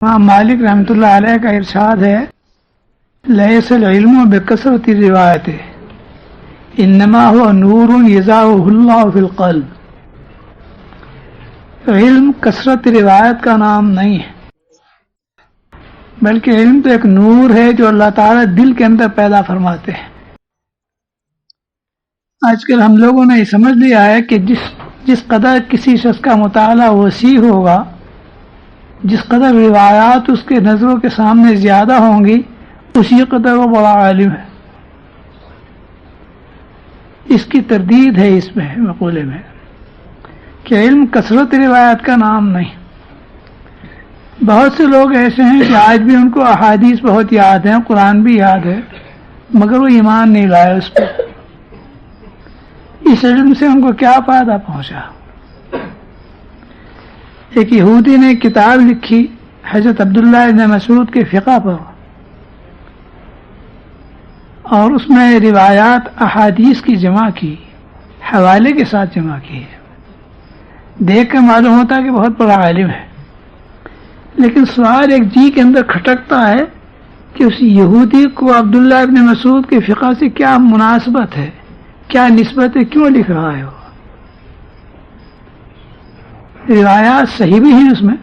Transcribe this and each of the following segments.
امام مالک رحمۃ اللہ علیہ کا ارشاد ہے لیس العلم بکثرت الروایت انما هو نور یضعه اللہ فی القلب۔ علم کثرت روایت کا نام نہیں ہے، بلکہ علم تو ایک نور ہے جو اللہ تعالیٰ دل کے اندر پیدا فرماتے ہیں۔ آج کل ہم لوگوں نے یہ سمجھ لیا ہے کہ جس قدر کسی شخص کا مطالعہ وسیع ہوگا، جس قدر روایات اس کے نظروں کے سامنے زیادہ ہوں گی، اسی قدر وہ بڑا عالم ہے۔ اس کی تردید ہے اس میں مقولے میں کہ علم کثرت روایت کا نام نہیں۔ بہت سے لوگ ایسے ہیں کہ آج بھی ان کو احادیث بہت یاد ہیں، قرآن بھی یاد ہے، مگر وہ ایمان نہیں لائے اس پہ۔ اس علم سے ان کو کیا فائدہ پہنچا؟ ایک یہودی نے کتاب لکھی حضرت عبداللہ ابن مسعود کے فقہ پر، اور اس میں روایات احادیث کی جمع کی، حوالے کے ساتھ جمع کی ہے۔ دیکھ کر معلوم ہوتا ہے کہ بہت بڑا عالم ہے، لیکن سوال ایک جی کے اندر کھٹکتا ہے کہ اس یہودی کو عبداللہ ابن مسعود کے فقہ سے کیا مناسبت ہے، کیا نسبت ہے، کیوں لکھ رہا ہے وہ؟ روایات صحیح بھی ہیں، اس میں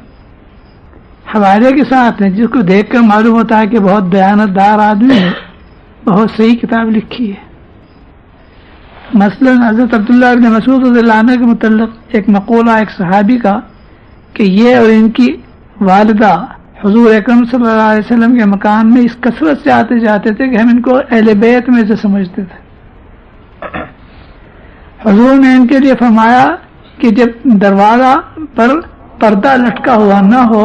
حوالے کے ساتھ ہیں، جس کو دیکھ کر معلوم ہوتا ہے کہ بہت دیانتدار آدمی ہے، بہت صحیح کتاب لکھی ہے۔ مثلا حضرت عبداللہ ابن مسعود رضی اللہ عنہ کے متعلق ایک مقولہ ایک صحابی کا کہ یہ اور ان کی والدہ حضور اکرم صلی اللہ علیہ وسلم کے مکان میں اس کثرت سے آتے جاتے تھے کہ ہم ان کو اہل بیت میں سے سمجھتے تھے۔ حضور نے ان کے لیے فرمایا کہ جب دروازہ پر پردہ لٹکا ہوا نہ ہو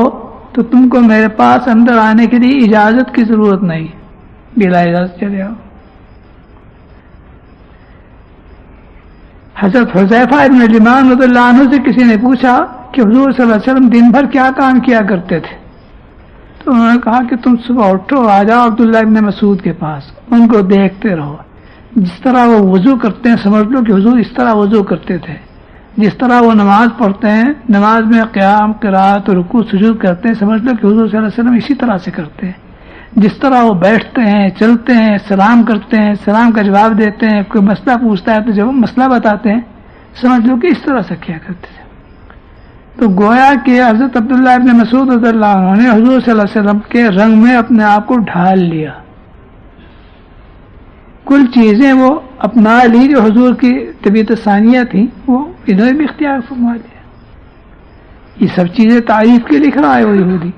تو تم کو میرے پاس اندر آنے کے لیے اجازت کی ضرورت نہیں، بلا اجازت چلے آؤ۔ حضرت حذیفہ ابن الیمان رضی اللہ عنہ سے کسی نے پوچھا کہ حضور صلی اللہ علیہ وسلم دن بھر کیا کام کیا کرتے تھے؟ تو انہوں نے کہا کہ تم صبح اٹھو، آ جاؤ عبداللہ ابن مسعود کے پاس، ان کو دیکھتے رہو، جس طرح وہ وضو کرتے ہیں سمجھ لو کہ حضور اس طرح وضو کرتے تھے، جس طرح وہ نماز پڑھتے ہیں، نماز میں قیام، قرات اور رکوع سجود کرتے ہیں، سمجھ لو کہ حضور صلی اللہ علیہ وسلم اسی طرح سے کرتے ہیں۔ جس طرح وہ بیٹھتے ہیں، چلتے ہیں، سلام کرتے ہیں، سلام کا جواب دیتے ہیں، کوئی مسئلہ پوچھتا ہے تو جب وہ مسئلہ بتاتے ہیں، سمجھ لو کہ اس طرح سے کیا کرتے تھے۔ تو گویا کہ حضرت عبداللہ ابن مسعود رضی اللہ عنہ نے حضور صلی اللہ علیہ وسلم کے رنگ میں اپنے آپ کو ڈھال لیا، کل چیزیں وہ اپنا لی جو حضور کی طبیعت ثانیہ تھیں، وہ انہوں نے بھی اختیار فرما لیا۔ یہ سب چیزیں تعریف کے لکھ رہا ہے وہ یہودی۔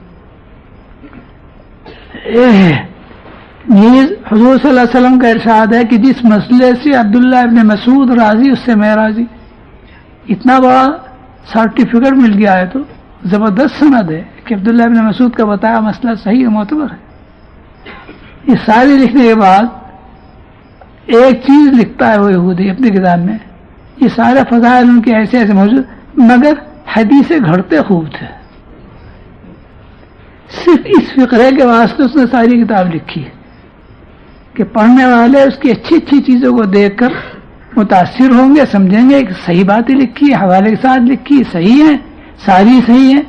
یہ حضور صلی اللہ علیہ وسلم کا ارشاد ہے کہ جس مسئلے سے عبداللہ ابن مسعود راضی اس سے میں راضی۔ اتنا بڑا سرٹیفکیٹ مل گیا ہے تو زبردست سند ہے کہ عبداللہ ابن مسعود کا بتایا مسئلہ صحیح اور معتبر ہے۔ یہ سارے لکھنے کے بعد ایک چیز لکھتا ہے وہ یہودی اپنی کتاب میں، یہ سارے فضائل ان کے ایسے ایسے موجود، مگر حدیثیں گھڑتے خوب تھے۔ صرف اس فقرے کے واسطے اس نے ساری کتاب لکھی ہے کہ پڑھنے والے اس کی اچھی اچھی چیزوں کو دیکھ کر متاثر ہوں گے، سمجھیں گے کہ صحیح باتیں لکھی ہے، حوالے کے ساتھ لکھی ہے، صحیح ہیں، ساری صحیح ہیں۔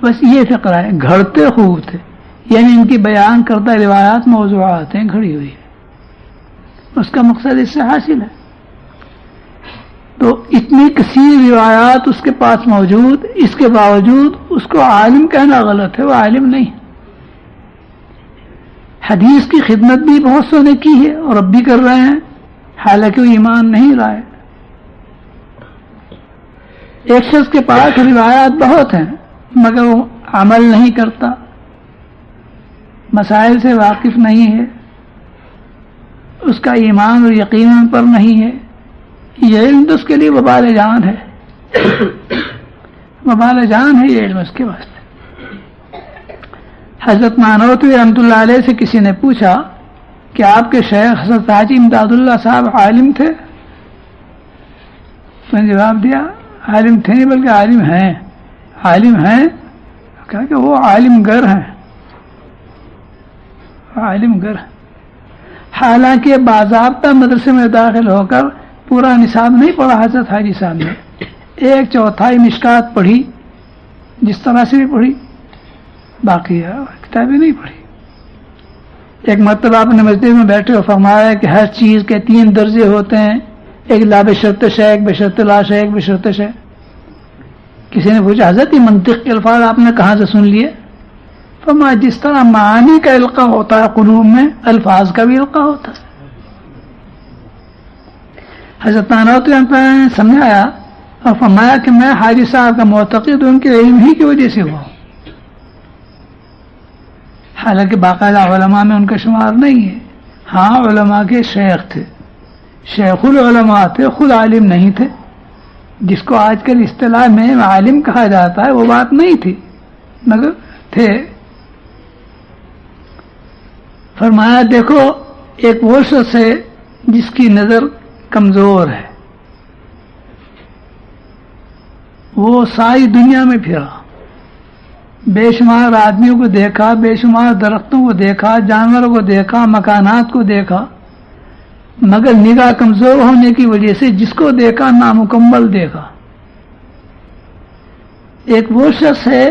بس یہ فقرہ ہے، گھڑتے خوب تھے، یعنی ان کی بیان کردہ روایات موضوعات ہیں، گھڑی ہوئی ہے، اس کا مقصد اس سے حاصل ہے۔ تو اتنی کثیر روایات اس کے پاس موجود، اس کے باوجود اس کو عالم کہنا غلط ہے، وہ عالم نہیں۔ حدیث کی خدمت بھی بہت سو نے کی ہے اور اب بھی کر رہے ہیں، حالانکہ وہ ایمان نہیں لائے۔ ایک شخص کے پاس روایات بہت ہیں مگر وہ عمل نہیں کرتا، مسائل سے واقف نہیں ہے، اس کا ایمان اور یقین پر نہیں ہے، یہ علم تو اس کے لیے وبال جان ہے، وبال جان ہے یہ علم اس کے واسطے۔ حضرت مانوتوی رحمۃ اللہ علیہ سے کسی نے پوچھا کہ آپ کے شیخ حضرت حاجی امداد اللہ صاحب عالم تھے؟ تو نے جواب دیا عالم تھے نہیں بلکہ عالم ہیں۔ عالم ہیں؟ کہا کہ وہ عالم گر ہیں، عالم گر ہیں، حالانکہ باضابطہ مدرسے میں داخل ہو کر پورا نصاب نہیں پڑھا حضرت حاجی صاحب نے، 1/4 مشکات پڑھی، جس طرح سے بھی پڑھی، باقی کتابیں نہیں پڑھی. ایک مرتبہ اپنے مسجد میں بیٹھے اور فرمایا کہ ہر چیز کے 3 درجے ہوتے ہیں، ایک لا بشرط شے، ایک بشرط لا شے، ایک بشرط شے. کسی نے پوچھا حضرت یہ منطق کے الفاظ آپ نے کہاں سے سن لیے؟ فرمایا جس طرح معانی کا القاء ہوتا ہے قلوب میں، الفاظ کا بھی القاء ہوتا ہے. حضرت نانوتوی نے سمجھایا اور فرمایا کہ میں حاجی صاحب کا معتقد ان کے علم ہی کی وجہ سے ہوا، حالانکہ باقاعدہ علماء میں ان کا شمار نہیں ہے. ہاں علماء کے شیخ تھے، شیخ العلماء تھے، خود عالم نہیں تھے. جس کو آج کل اصطلاح میں عالم کہا جاتا ہے وہ بات نہیں تھی، مگر تھے. فرمایا دیکھو ایک وہ شخص ہے جس کی نظر کمزور ہے، وہ ساری دنیا میں پھرا، بے شمار آدمیوں کو دیکھا، بے شمار درختوں کو دیکھا، جانوروں کو دیکھا، مکانات کو دیکھا، مگر نگاہ کمزور ہونے کی وجہ سے جس کو دیکھا نامکمل دیکھا. ایک وہ شخص ہے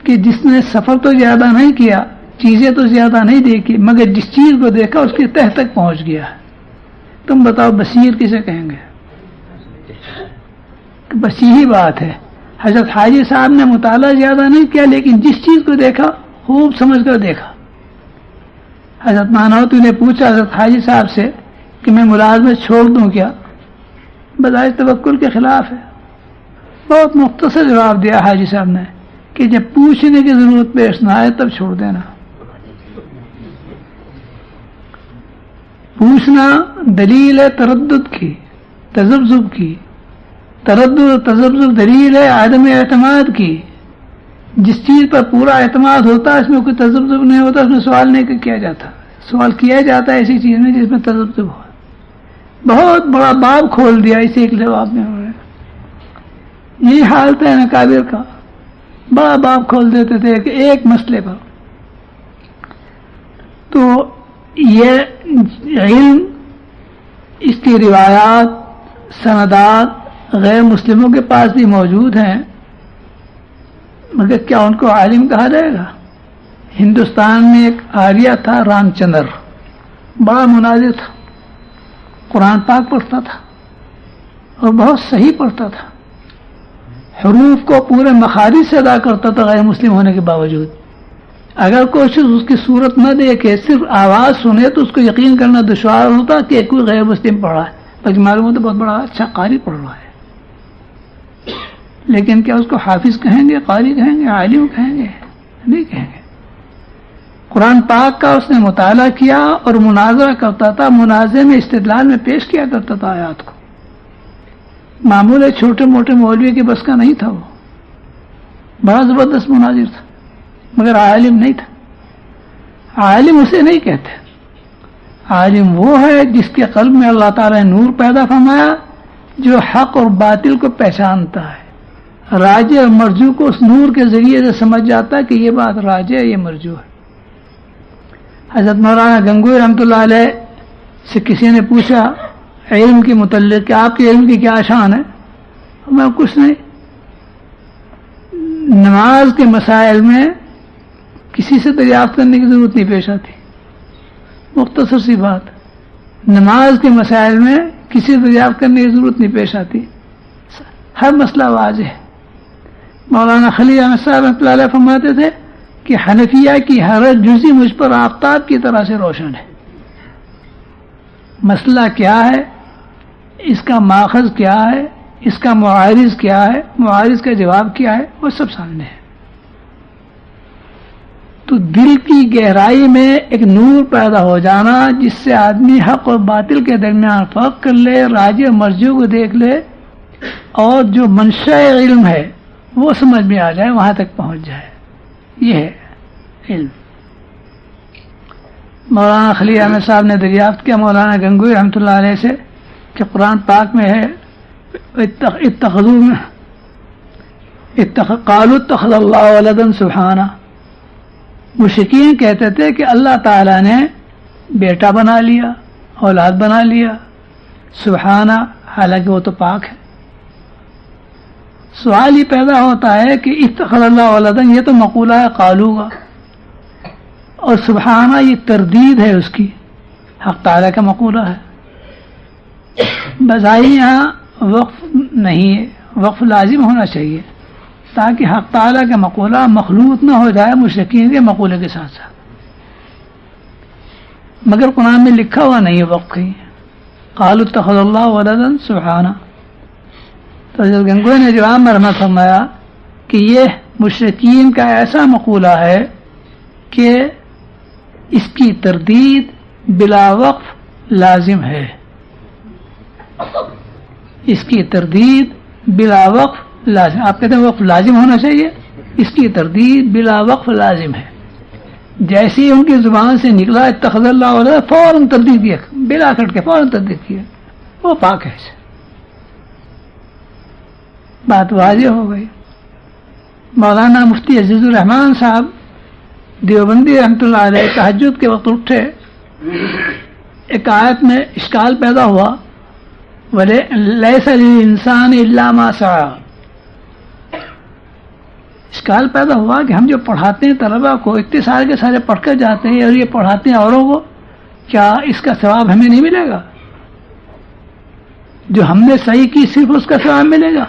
کہ جس نے سفر تو زیادہ نہیں کیا، چیزیں تو زیادہ نہیں دیکھی، مگر جس چیز کو دیکھا اس کی تہ تک پہنچ گیا. تم بتاؤ بصیر کسے کہیں گے؟ بس یہی بات ہے. حضرت حاجی صاحب نے مطالعہ زیادہ نہیں کیا، لیکن جس چیز کو دیکھا خوب سمجھ کر دیکھا. حضرت نانوتوی نے پوچھا حضرت حاجی صاحب سے کہ میں ملازمت چھوڑ دوں کیا؟ بظاہر توکل کے خلاف ہے. بہت مختصر جواب دیا حاجی صاحب نے کہ جب پوچھنے کی ضرورت پیش نہ آئے تب چھوڑ دینا. پوچھنا دلیل ہے تردد کی، تذبذب کی. تردد و تذبذب دلیل ہے عدم اعتماد کی. جس چیز پر پورا اعتماد ہوتا ہے اس میں کوئی تذبذب نہیں ہوتا، اس میں سوال نہیں کیا جاتا. سوال کیا جاتا ہے ایسی چیز میں جس میں تذبذب ہو. بہت بڑا باب کھول دیا اسے ایک جواب میں انہوں نے. یہی حالت ہے نکابر کا، بڑا باب کھول دیتے تھے کہ ایک مسئلے پر. تو یہ علم، اس کی روایات، سندات غیر مسلموں کے پاس بھی موجود ہیں، مگر کیا ان کو عالم کہا جائے گا؟ ہندوستان میں ایک آریہ تھا رام چندر، بڑا مناظر تھا، قرآن پاک پڑھتا تھا اور بہت صحیح پڑھتا تھا، حروف کو پورے مخارج سے ادا کرتا تھا غیر مسلم ہونے کے باوجود. اگر کوئی شخص اس کی صورت نہ دیکھے، صرف آواز سنے تو اس کو یقین کرنا دشوار ہوتا کہ کوئی غیر مسلم پڑھ رہا ہے، بلکہ معلوم ہوتا بہت بڑا اچھا قاری پڑھ رہا ہے. لیکن کیا اس کو حافظ کہیں گے، قاری کہیں گے، عالم کہیں گے؟ نہیں کہیں گے. قرآن پاک کا اس نے مطالعہ کیا اور مناظرہ کرتا تھا، مناظرے میں استدلال میں پیش کیا کرتا تھا آیات کو. معمول چھوٹے موٹے مولوی کے بس کا نہیں تھا، وہ بڑا زبردست مناظر تھا، مگر عالم نہیں تھا. عالم اسے نہیں کہتے. عالم وہ ہے جس کے قلب میں اللہ تعالیٰ نے نور پیدا فرمایا، جو حق اور باطل کو پہچانتا ہے، راجع اور مرجو کو اس نور کے ذریعے سے سمجھ جاتا ہے کہ یہ بات راجع ہے، یہ مرجو ہے. حضرت مولانا گنگوئی رحمۃ اللہ علیہ سے کسی نے پوچھا علم کے متعلق کہ آپ کے علم کی کیا شان ہے؟ میں کچھ نہیں، نماز کے مسائل میں کسی سے دریافت کرنے کی ضرورت نہیں پیش آتی. مختصر سی بات، نماز کے مسائل میں کسی سے دریافت کرنے کی ضرورت نہیں پیش آتی، ہر مسئلہ واضح ہے. مولانا خلیل احمد صاحب رحمۃ اللہ علیہ فرماتے تھے کہ حنفیہ کی ہر جزی مجھ پر آفتاب کی طرح سے روشن ہے. مسئلہ کیا ہے، اس کا ماخذ کیا ہے، اس کا معارض کیا ہے، معارض کا جواب کیا ہے، وہ سب سامنے ہے. تو دل کی گہرائی میں ایک نور پیدا ہو جانا جس سے آدمی حق اور باطل کے درمیان فرق کر لے، راجع مرجو کو دیکھ لے، اور جو منشأ علم ہے وہ سمجھ میں آ جائے، وہاں تک پہنچ جائے. یہ ہے علم. مولانا خلیل احمد صاحب نے دریافت کیا مولانا گنگوئی رحمۃ اللہ علیہ سے کہ قرآن پاک میں ہے قالوا اتخذ اللہ ولدا سبحانہ. مشرکین کہتے تھے کہ اللہ تعالیٰ نے بیٹا بنا لیا، اولاد بنا لیا، سبحانہ، حالانکہ وہ تو پاک ہے. سوال یہ پیدا ہوتا ہے کہ اتخذ اللہ ولدا، یہ تو مقولہ ہے قالو کا، اور سبحانہ یہ تردید ہے اس کی، حق تعالیٰ کا مقولہ ہے. بظاہر یہاں وقف نہیں ہے، وقف لازم ہونا چاہیے تاکہ حق تعالیٰ کا مقولہ مخلوط نہ ہو جائے مشرکین کے مقولے کے ساتھ ساتھ. مگر قرآن میں لکھا ہوا نہیں ہے وقف کہیں، قالوا اتخذ اللہ ولدا سبحانہ. تو حضرت گنگوئی نے جواب میں رحمت فرمایا کہ یہ مشرکین کا ایسا مقولہ ہے کہ اس کی تردید بلا وقف لازم ہے، اس کی تردید بلا وقف لازم. آپ کہتے ہیں وقف لازم ہونا چاہیے، اس کی تردید بلا وقف لازم ہے. جیسے ہی ان کی زبان سے نکلا اتخذ اللہ ولدا، فوراً تردید کیا، بلا کٹ کے فوراً تردید کیا، وہ پاک ہے. بات واضح ہو گئی. مولانا مفتی عزیز الرحمان صاحب دیوبندی رحمۃ اللہ علیہ تہجد کے وقت اٹھے، ایک آیت میں اشکال پیدا ہوا، وَلَيْسَ لِلْإِنسَانِ إِلَّا مَا سَعَىٰ. اشکال پیدا ہوا کہ ہم جو پڑھاتے ہیں طلبا کو، اتنے سارے کے سارے پڑھ کر جاتے ہیں اور یہ پڑھاتے ہیں اوروں کو، کیا اس کا ثواب ہمیں نہیں ملے گا؟ جو ہم نے صحیح کی صرف اس کا ثواب ملے گا؟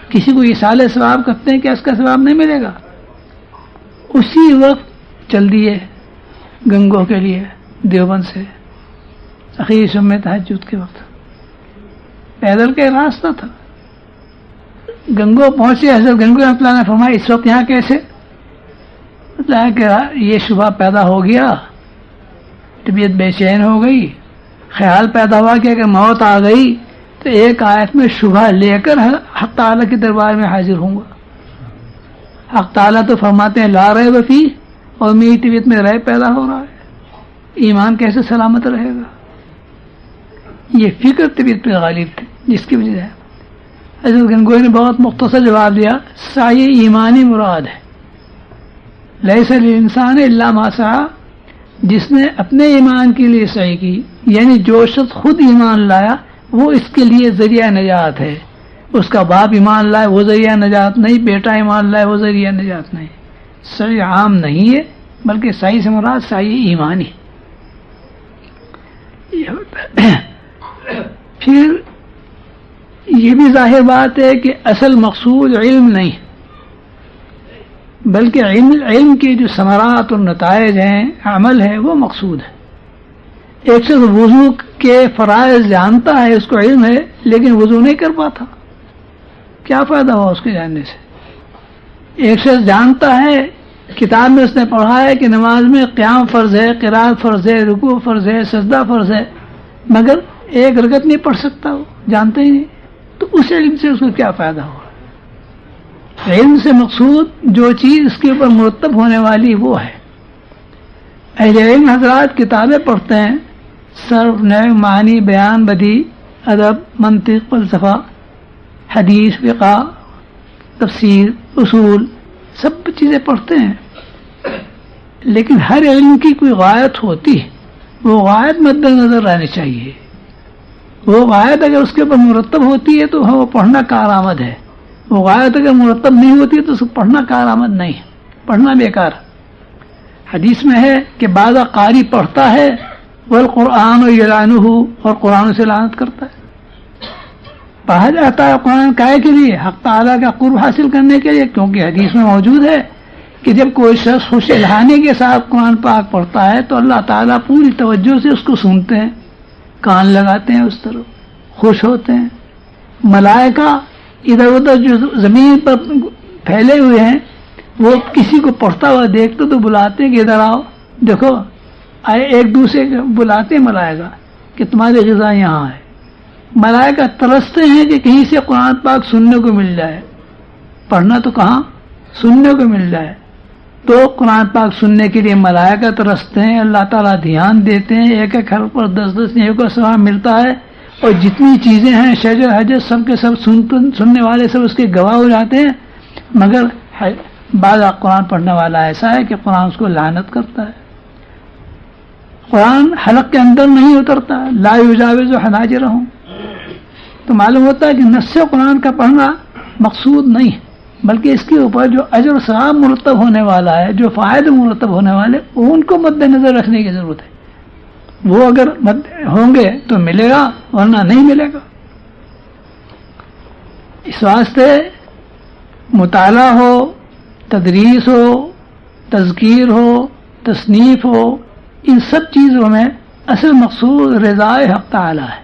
کسی کو ایصال ثواب کرتے ہیں، کیا اس کا ثواب نہیں ملے گا؟ اسی وقت چل دیے گنگو کے لیے دیوبند سے اخیر شب تہجد کے وقت. پیدل کا راستہ تھا، گنگو پہنچے. حضرت گنگو رحمۃ اللہ نے فرمایا اس وقت یہاں کیسے؟ بتایا کہ یہ شبہ پیدا ہو گیا، طبیعت بے چین ہو گئی، خیال پیدا ہوا کہ اگر موت آ گئی تو ایک آیت میں شبہ لے کر حق تعالیٰ کے دربار میں حاضر ہوں گا. حق تعالیٰ تو فرماتے ہیں لا ریب فیہ، اور میری طبیعت میں ریب پیدا ہو رہا ہے، ایمان کیسے سلامت رہے گا؟ یہ فکر طبیعت پہ غالب تھی، جس کی وجہ سے حضرت گنگوئی نے بہت مختصر جواب دیا، سعی ایمانی مراد ہے. لیس للانسان الا ما سعی، جس نے اپنے ایمان کے لیے سعی کی، یعنی جو شخص خود ایمان لایا وہ اس کے لیے ذریعہ نجات ہے. اس کا باپ ایمان لائے وہ ذریعہ نجات نہیں، بیٹا ایمان لائے وہ ذریعہ نجات نہیں. سعی عام نہیں ہے، بلکہ سعی سے مراد سعی ایمانی. پھر یہ بھی ظاہر بات ہے کہ اصل مقصود علم نہیں، بلکہ علم کے جو ثمرات اور نتائج ہیں، عمل ہے، وہ مقصود ہے. ایک شخص وضو کے فرائض جانتا ہے، اس کو علم ہے، لیکن وضو نہیں کر پاتا، کیا فائدہ ہوا اس کے جاننے سے؟ ایک شخص جانتا ہے، کتاب میں اس نے پڑھا ہے کہ نماز میں قیام فرض ہے، قرات فرض ہے، رکوع فرض ہے، سجدہ فرض ہے، مگر ایک رکعت نہیں پڑھ سکتا، وہ جانتا ہی نہیں، تو اس علم سے اس کو کیا فائدہ ہوا؟ علم سے مقصود جو چیز اس کے اوپر مرتب ہونے والی وہ ہے. اہل علم حضرات کتابیں پڑھتے ہیں، صرف، نحو، معنی، بیان، بدیع، ادب، منطق، فلسفہ، حدیث، فقہ، تفسیر، اصول، سب چیزیں پڑھتے ہیں، لیکن ہر علم کی کوئی غایت ہوتی ہے، وہ غایت مد نظر رہنی چاہیے. وہ غایت اگر اس کے اوپر مرتب ہوتی ہے تو وہ پڑھنا کارآمد ہے، وہ غایت اگر مرتب نہیں ہوتی ہے تو اس کو پڑھنا کارآمد نہیں، پڑھنا بیکار. حدیث میں ہے کہ بعض قاری پڑھتا ہے والقرآن یلعنہ، اور قرآن سے لعنت کرتا ہے. پڑھا جاتا ہے قرآن کائے کے لیے؟ حق تعالیٰ کا قرب حاصل کرنے کے لیے، کیونکہ حدیث میں موجود ہے کہ جب کوئی شخص خوش الحانی کے ساتھ قرآن پاک پڑھتا ہے تو اللہ تعالیٰ پوری توجہ سے اس کو سنتے ہیں، کان لگاتے ہیں، اس طرف خوش ہوتے ہیں. ملائکہ ادھر ادھر جو زمین پر پھیلے ہوئے ہیں وہ کسی کو پڑھتا ہوا دیکھتے تو بلاتے ہیں کہ ادھر آؤ، دیکھو، ایک دوسرے کو بلاتے ہیں ملائکہ کہ تمہاری غذا یہاں ہے. ملائکہ ترستے ہیں کہ کہیں سے قرآن پاک سننے کو مل جائے، پڑھنا تو کہاں، سننے کو مل جائے. تو قرآن پاک سننے کے لیے ملائکہ ترستے ہیں، اللہ تعالیٰ دھیان دیتے ہیں، ایک ایک حرف پر 10 نیکیوں کا ثواب ملتا ہے. اور جتنی چیزیں ہیں شجر حجر سب کے سب سننے والے سب اس کے گواہ ہو جاتے ہیں. مگر بعض قرآن پڑھنے والا ایسا ہے کہ قرآن اس کو لعنت کرتا ہے، قرآن حلق کے اندر نہیں اترتا، لا یجاوز حناجرہم. تو معلوم ہوتا ہے کہ نص قرآن کا پڑھنا مقصود نہیں ہے، بلکہ اس کے اوپر جو اجر و ثواب مرتب ہونے والا ہے، جو فائدے مرتب ہونے والے، ان کو مد نظر رکھنے کی ضرورت ہے. وہ اگر ہوں گے تو ملے گا، ورنہ نہیں ملے گا. اس واسطے مطالعہ ہو، تدریس ہو، تذکیر ہو، تصنیف ہو، ان سب چیزوں میں اصل مقصود رضائے حق تعالی ہے.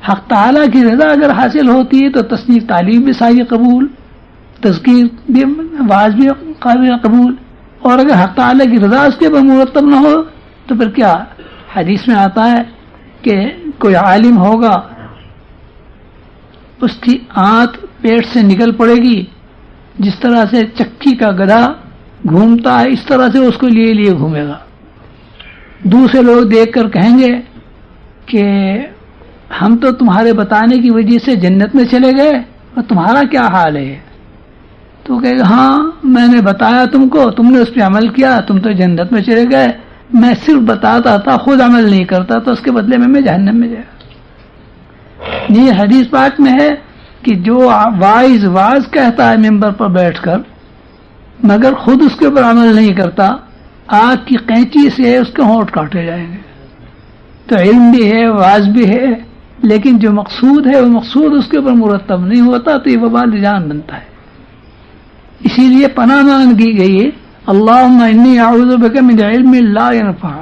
حق تعالی کی رضا اگر حاصل ہوتی ہے تو تصنیف تعلیم بھی صحیح قبول، تذکیر بھی، واعظ بھی قابل قبول. اور اگر حق تعالی کی رضا اس کے پر مرتب نہ ہو تو پھر کیا؟ حدیث میں آتا ہے کہ کوئی عالم ہوگا، اس کی آنت پیٹ سے نکل پڑے گی، جس طرح سے چکی کا گدھا گھومتا ہے اس طرح سے اس کو لیے لیے گھومے گا. دوسرے لوگ دیکھ کر کہیں گے کہ ہم تو تمہارے بتانے کی وجہ سے جنت میں چلے گئے اور تمہارا کیا حال ہے؟ تو کہے گا ہاں میں نے بتایا تم کو، تم نے اس پہ عمل کیا، تم تو جنت میں چلے گئے، میں صرف بتاتا تھا، خود عمل نہیں کرتا، تو اس کے بدلے میں جہنم میں جائے. یہ حدیث پاک میں ہے کہ جو واعظ کہتا ہے ممبر پر بیٹھ کر مگر خود اس کے اوپر عمل نہیں کرتا، آگ کی قینچی سے اس کے ہونٹ کاٹے جائیں گے. تو علم بھی ہے، واعظ بھی ہے، لیکن جو مقصود ہے وہ مقصود اس کے اوپر مرتب نہیں ہوتا تو یہ وبال جان بنتا ہے. اسی لیے پناہ مانگی گئی ہے، اللہم انی اعوذ بک من علم لا ینفع.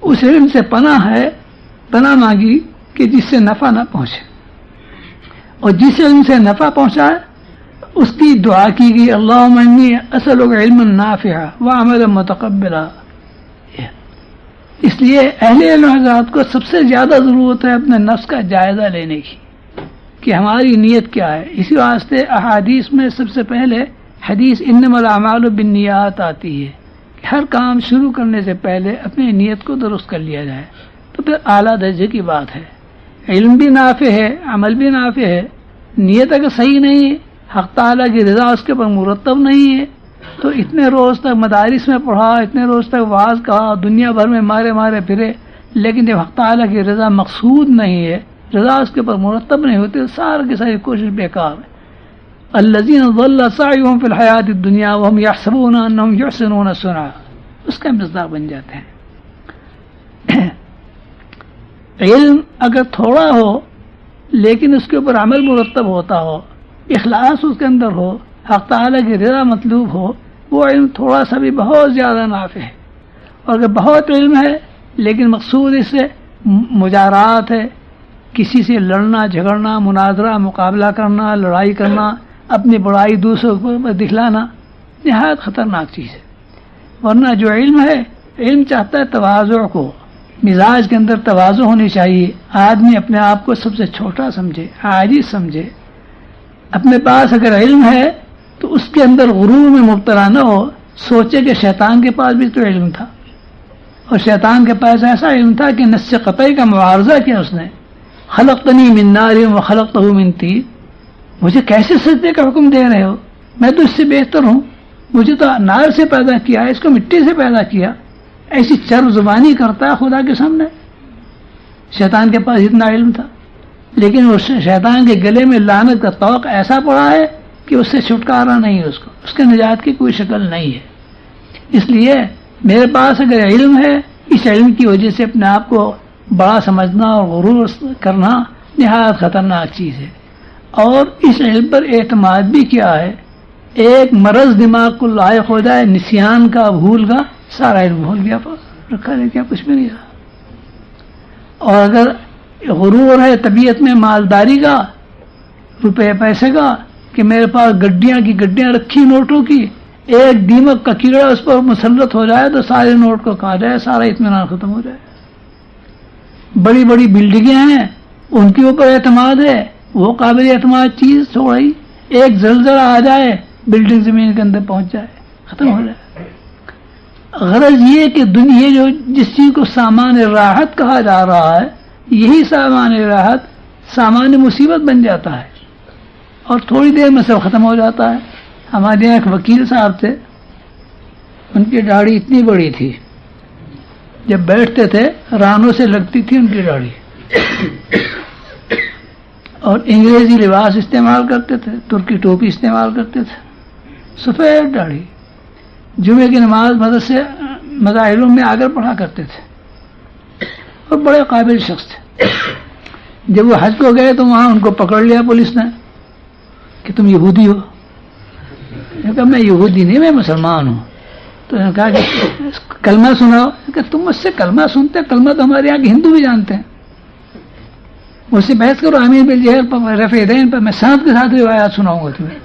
اس علم سے پناہ مانگی کہ جس سے نفع نہ پہنچے، اور جس علم سے نفع پہنچائے اس کی دعا کی گئی، اللہم انی اسألک علما نافعا وعملا متقبلا. اس لیے اہل علم حضرات کو سب سے زیادہ ضرورت ہے اپنے نفس کا جائزہ لینے کی کہ ہماری نیت کیا ہے. اسی واسطے احادیث میں سب سے پہلے حدیث انما الاعمال بالنیات آتی ہے کہ ہر کام شروع کرنے سے پہلے اپنی نیت کو درست کر لیا جائے، تو پھر اعلیٰ درجے کی بات ہے. علم بھی نافع ہے، عمل بھی نافع ہے، نیت اگر صحیح نہیں ہے، حق تعالیٰ کی رضا اس کے پر مرتب نہیں ہے، تو اتنے روز تک مدارس میں پڑھا، اتنے روز تک واعظ کہا، دنیا بھر میں مارے پھرے، لیکن جب حق تعالیٰ کی رضا مقصود نہیں ہے، رضا اس کے پر مرتب نہیں ہوتی، ساری کی ساری کوشش بیکار ہے. الذین ضل سعیهم فی الحیات الدنیا وهم یحسبون انهم یحسنون صنعا، اس کا مصداق بن جاتے ہیں. علم اگر تھوڑا ہو لیکن اس کے اوپر عمل مرتب ہوتا ہو، اخلاص اس کے اندر ہو، حق تعالیٰ کی رضا مطلوب ہو، وہ علم تھوڑا سا بھی بہت زیادہ نافع ہے. اور اگر بہت علم ہے لیکن مقصود اس سے مجارات ہے، کسی سے لڑنا جھگڑنا، مناظرہ مقابلہ کرنا، لڑائی کرنا، اپنی بڑائی دوسروں کو دکھلانا، نہایت خطرناک چیز ہے. ورنہ جو علم ہے، علم چاہتا ہے تواضع کو، مزاج کے اندر تواضع ہونی چاہیے. آدمی اپنے آپ کو سب سے چھوٹا سمجھے، عاجز سمجھے. اپنے پاس اگر علم ہے تو اس کے اندر غرور میں مبتلا نہ ہو، سوچے کہ شیطان کے پاس بھی تو علم تھا، اور شیطان کے پاس ایسا علم تھا کہ نص قطعی کا معارضہ کیا اس نے، خلقتنی من نار وخلقتہ من طین. مجھے کیسے سجدے کا حکم دے رہے ہو، میں تو اس سے بہتر ہوں، مجھے تو نار سے پیدا کیا، اس کو مٹی سے پیدا کیا. ایسی چرب زبانی کرتا ہے خدا کے سامنے. شیطان کے پاس اتنا علم تھا، لیکن اس شیطان کے گلے میں لعنت کا طوق ایسا پڑا ہے کہ اس سے چھٹکارا نہیں ہے، اس کے نجات کی کوئی شکل نہیں ہے. اس لیے میرے پاس اگر علم ہے، اس علم کی وجہ سے اپنے آپ کو بڑا سمجھنا اور غرور کرنا نہایت خطرناک چیز ہے. اور اس علم پر اعتماد بھی کیا ہے، ایک مرض دماغ کو لاحق ہو جائے، نسیان کا، بھول کا، سارا علم بھول گیا، رکھا رہ گیا، کچھ بھی نہیں رہا. اور اگر غرور ہے طبیعت میں مالداری کا، روپے پیسے کا، کہ میرے پاس گڈیاں کی گڈیاں رکھی نوٹوں کی، ایک دیمک کا کیڑا اس پر مسلط ہو جائے تو سارے نوٹ کو کھا جائے، سارا اطمینان ختم ہو جائے. بڑی بڑی بلڈنگیں ہیں، ان کے اوپر اعتماد ہے، وہ قابل اعتماد چیز تھوڑی، ایک زلزلہ آ جائے بلڈنگ زمین کے اندر پہنچ جائے، ختم ہو جائے. غرض یہ کہ دنیا جو جس چیز کو سامان راحت کہا جا رہا ہے، یہی سامان راحت سامان مصیبت بن جاتا ہے، اور تھوڑی دیر میں سب ختم ہو جاتا ہے. ہمارے یہاں ایک وکیل صاحب تھے، ان کی داڑھی اتنی بڑی تھی، جب بیٹھتے تھے رانوں سے لگتی تھی ان کی داڑھی. اور انگریزی لباس استعمال کرتے تھے، ترکی ٹوپی استعمال کرتے تھے، سفید داڑھی، جمعے کی نماز مدرسے مظاہروں میں آ کر پڑھا کرتے تھے اور بڑے قابل شخص تھے۔ جب وہ حج کو گئے تو وہاں ان کو پکڑ لیا پولیس نے کہ تم یہودی ہو۔ انہوں نے کہا میں یہودی نہیں، میں مسلمان ہوں۔ تو انہوں نے کہا کہ کلمہ سناؤ، کہ تم مجھ سے کلمہ سنتے، کلمہ تو ہمارے یہاں کے ہندو بھی جانتے ہیں، مجھ سے بحث کرو آمین بالجہر پر، رفع یدین پر، میں سند کے ساتھ روایات سناؤں گا تمہیں۔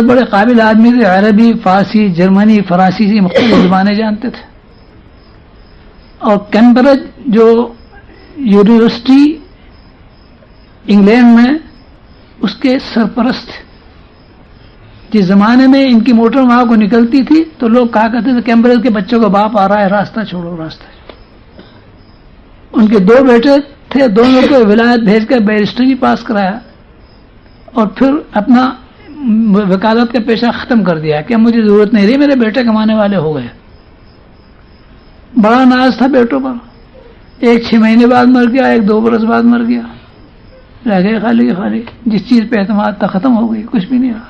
بڑے قابل آدمی تھے، عربی، فارسی، جرمنی، فرانسی سے مختلف زبانیں جانتے تھے، اور کیمبرج جو یونیورسٹی انگلینڈ میں اس کے سرپرست تھے۔ جس زمانے میں ان کی موٹر وہاں کو نکلتی تھی تو لوگ کہا کرتے تھے کیمبرج کے بچوں کا باپ آ رہا ہے، راستہ چھوڑو، راستہ چھوڑو۔ ان کے 2 بیٹے تھے، دونوں کو ولایت بھیج کر بیرسٹری پاس کرایا اور پھر اپنا وکالت کا پیشہ ختم کر دیا کہ مجھے ضرورت نہیں رہی، میرے بیٹے کمانے والے ہو گئے۔ بڑا ناز تھا بیٹوں پر، ایک 6 مہینے بعد مر گیا، ایک 2 برس بعد مر گیا، رہ گئے خالی کے خالی، جس چیز پہ اعتماد تھا ختم ہو گئی، کچھ بھی نہیں رہا۔